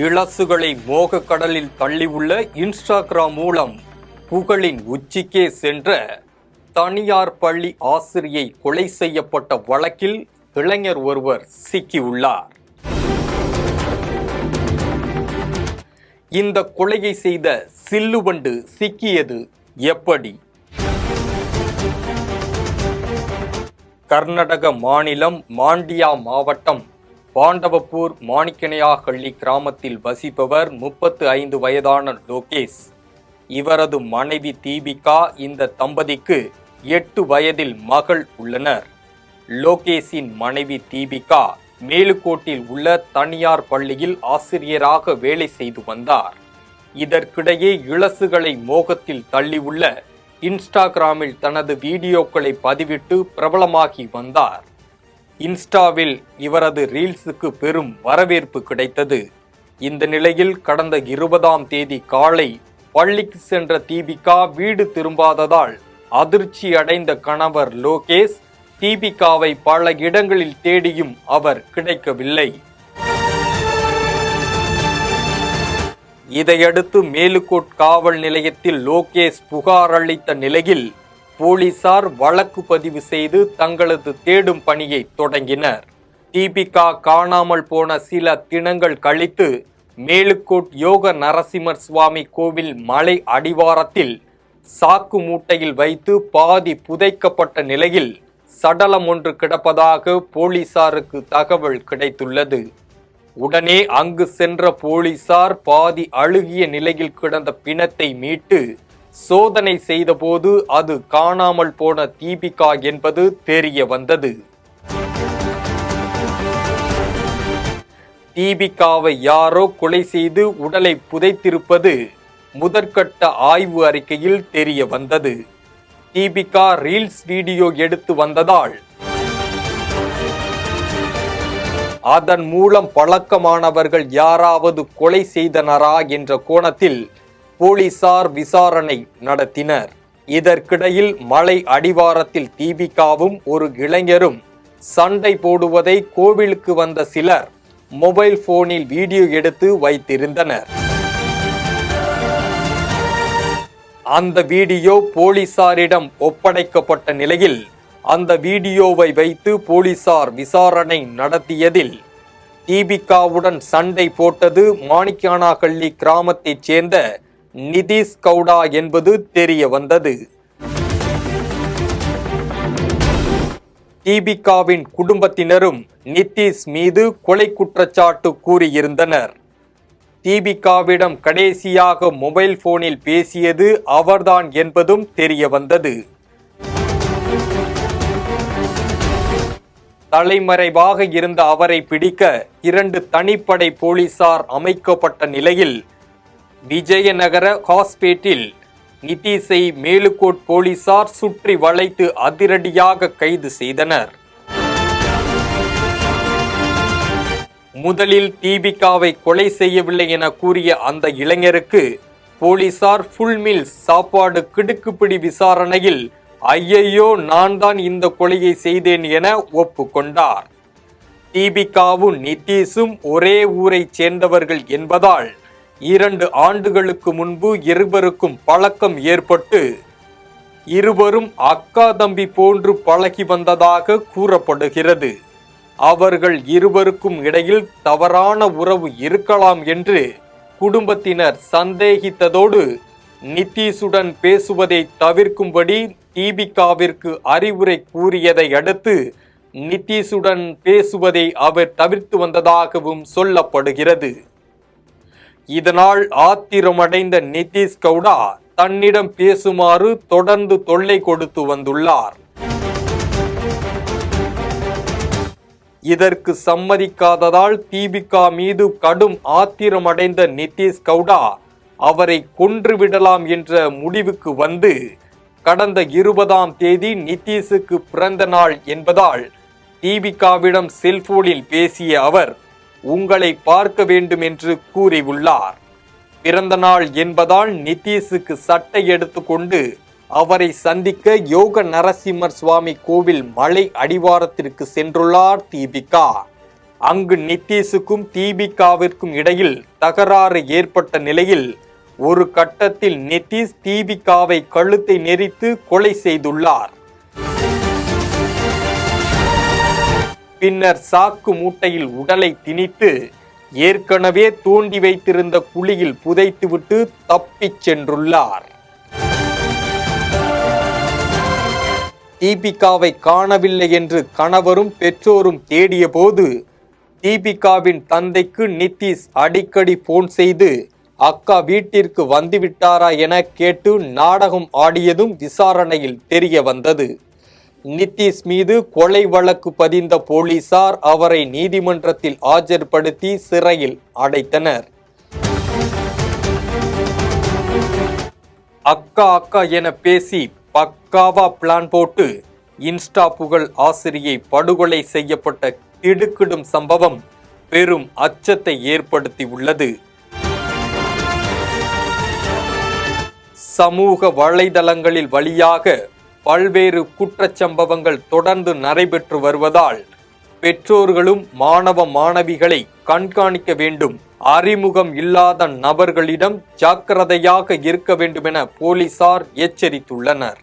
இளசுகளை மோக கடலில் தள்ளியுள்ள இன்ஸ்டாகிராம் மூலம் புகழின் உச்சிக்கே சென்ற தனியார் பள்ளி ஆசிரியை கொலை செய்யப்பட்ட வழக்கில் இளைஞர் ஒருவர் சிக்கியுள்ளார். இந்த கொலையை செய்த சில்லுவண்டு சிக்கியது எப்படி? கர்நாடக மாநிலம் மாண்டியா மாவட்டம் பாண்டவப்பூர் மாணிக்கனையாஹள்ளி கிராமத்தில் வசிப்பவர் 35 வயதான லோகேஷ். இவரது மனைவி தீபிகா. இந்த தம்பதிக்கு 8 வயதில் மகள் உள்ளனர். லோகேஷின் மனைவி தீபிகா மேலுக்கோட்டில் உள்ள தனியார் பள்ளியில் ஆசிரியராக வேலை செய்து வந்தார். இதற்கிடையே இளசுகளை மோகத்தில் தள்ளியுள்ள இன்ஸ்டாகிராமில் தனது வீடியோக்களை பதிவிட்டு பிரபலமாகி வந்தார். இன்ஸ்டாவில் இவரது ரீல்ஸுக்கு பெரும் வரவேற்பு கிடைத்தது. இந்த நிலையில் கடந்த 20ஆம் தேதி காலை பள்ளிக்கு சென்ற தீபிகா வீடு திரும்பாததால் அதிர்ச்சி அடைந்த கணவர் லோகேஷ் தீபிகாவை பல இடங்களில் தேடியும் அவர் கிடைக்கவில்லை. இதையடுத்து மேலுக்கோட் காவல் நிலையத்தில் லோகேஷ் புகார் அளித்த நிலையில் போலீசார் வழக்கு பதிவு செய்து தங்களது தேடும் பணியை தொடங்கினர். தீபிகா காணாமல் போன சில தினங்கள் கழித்து மேலுக்கோட் யோக நரசிம்மர் சுவாமி கோவில் மலை அடிவாரத்தில் சாக்கு மூட்டையில் வைத்து பாதி புதைக்கப்பட்ட நிலையில் சடலம் ஒன்று கிடப்பதாக போலீசாருக்கு தகவல் கிடைத்துள்ளது. உடனே அங்கு சென்ற போலீசார் பாதி அழுகிய நிலையில் கிடந்த பிணத்தை மீட்டு சோதனை செய்தபோது அது காணாமல் போன தீபிகா என்பது தெரிய வந்தது. தீபிகாவை யாரோ கொலை செய்து உடலை புதைத்திருப்பது முதற்கட்ட ஆய்வு அறிக்கையில் தெரிய வந்தது. தீபிகா ரீல்ஸ் வீடியோ எடுத்து வந்ததால் அதன் மூலம் பழக்கமானவர்கள் யாராவது கொலை செய்தனரா என்ற கோணத்தில் போலீசார் விசாரணை நடத்தினர். இதற்கிடையில் மலை அடிவாரத்தில் தீபிகாவும் ஒரு இளைஞரும் சண்டை போடுவதை கோவிலுக்கு வந்த சிலர் மொபைல் போனில் வீடியோ எடுத்து வைத்திருந்தனர். அந்த வீடியோ போலீசாரிடம் ஒப்படைக்கப்பட்ட நிலையில் அந்த வீடியோவை வைத்து போலீசார் விசாரணை நடத்தியதில் தீபிகாவுடன் சண்டை போட்டது மாணிக்கனாஹள்ளி கிராமத்தைச் சேர்ந்த நிதிஷ் கவுடா என்பது தெரிய வந்தது. தீபிகாவின் குடும்பத்தினரும் நிதிஷ் மீது கொலை குற்றச்சாட்டு கூறியிருந்தனர். தீபிகாவிடம் கடைசியாக மொபைல் போனில் பேசியது அவர்தான் என்பதும் தெரிய வந்தது. தலைமறைவாக இருந்த அவரை பிடிக்க 2 தனிப்படை போலீசார் அமைக்கப்பட்ட நிலையில் விஜயநகர ஹாஸ்பிட்டலில் நிதிஷை மேலுக்கோட் போலீசார் சுற்றி வளைத்து அதிரடியாக கைது செய்தனர். முதலில் தீபிகாவை கொலை செய்யவில்லை என கூறிய அந்த இளைஞருக்கு போலீசார் ஃபுல் மீல்ஸ் சாப்பாடு கிடுக்குப்பிடி விசாரணையில் ஐயையோ நான் தான் இந்த கொலையை செய்தேன் என ஒப்புக்கொண்டார். தீபிகாவும் நிதிஷும் ஒரே ஊரை சேர்ந்தவர்கள் என்பதால் 2 ஆண்டுகளுக்கு முன்பு இருவருக்கும் பழக்கம் ஏற்பட்டு இருவரும் அக்கா தம்பி போன்று பழகி வந்ததாக கூறப்படுகிறது. அவர்கள் இருவருக்கும் இடையில் தவறான உறவு இருக்கலாம் என்று குடும்பத்தினர் சந்தேகித்ததோடு நிதிஷுடன் பேசுவதை தவிர்க்கும்படி தீபிகாவிற்கு அறிவுரை கூறியதை அடுத்து நிதிஷுடன் பேசுவதை அவர் தவிர்த்து வந்ததாகவும் சொல்லப்படுகிறது. இதனால் ஆத்திரமடைந்த நிதிஷ் கவுடா தன்னிடம் பேசுமாறு தொடர்ந்து தொல்லை கொடுத்து வந்துள்ளார். இதற்கு சம்மதிக்காததால் தீபிகா மீது கடும் ஆத்திரமடைந்த நிதிஷ் கவுடா அவரை கொன்றுவிடலாம் என்ற முடிவுக்கு வந்து கடந்த 20ஆம் தேதி நிதிஷுக்கு பிறந்த நாள் என்பதால் தீபிகாவிடம் செல்போனில் பேசிய அவர் உங்களை பார்க்க வேண்டும் என்று கூறியுள்ளார். பிறந்த நாள் என்பதால் நிதிஷுக்கு சட்டை எடுத்துக்கொண்டு அவரை சந்திக்க யோக நரசிம்மர் சுவாமி கோவில் மலை அடிவாரத்திற்கு சென்றுள்ளார் தீபிகா. அங்கு நிதிஷுக்கும் தீபிகாவிற்கும் இடையில் தகராறு ஏற்பட்ட நிலையில் ஒரு கட்டத்தில் நிதிஷ் தீபிகாவை கழுத்தை நெரித்து கொலை செய்துள்ளார். பின்னர் சாக்கு மூட்டையில் உடலை திணித்து ஏற்கனவே தோண்டி வைத்திருந்த குழியில் புதைத்துவிட்டு தப்பிச் சென்றுள்ளார். தீபிகாவை காணவில்லை என்று கணவரும் பெற்றோரும் தேடிய போது தீபிகாவின் தந்தைக்கு நிதிஷ் அடிக்கடி போன் செய்து அக்கா வீட்டிற்கு வந்துவிட்டாரா என கேட்டு நாடகம் ஆடியதும் விசாரணையில் தெரிய வந்தது. நிதிஷ் மீது கொலை வழக்கு பதிந்த போலீசார் அவரை நீதிமன்றத்தில் ஆஜர்படுத்தி சிறையில் அடைத்தனர். அக்கா அக்கா என பேசி பக்காவா பிளான் போட்டு இன்ஸ்டா புகழ் ஆசிரியை படுகொலை செய்யப்பட்ட திடுக்கிடும் சம்பவம் பெரும் அச்சத்தை ஏற்படுத்தி உள்ளது. சமூக வலைதளங்களில் வழியாக பல்வேறு குற்றச்சம்பவங்கள் தொடர்ந்து நடைபெற்று வருவதால் பெற்றோர்களும் மாணவ மாணவிகளை கண்காணிக்க வேண்டும். அறிமுகம் இல்லாத நபர்களிடம் ஜாக்கிரதையாக இருக்க வேண்டும் என போலீசார் எச்சரித்துள்ளனர்.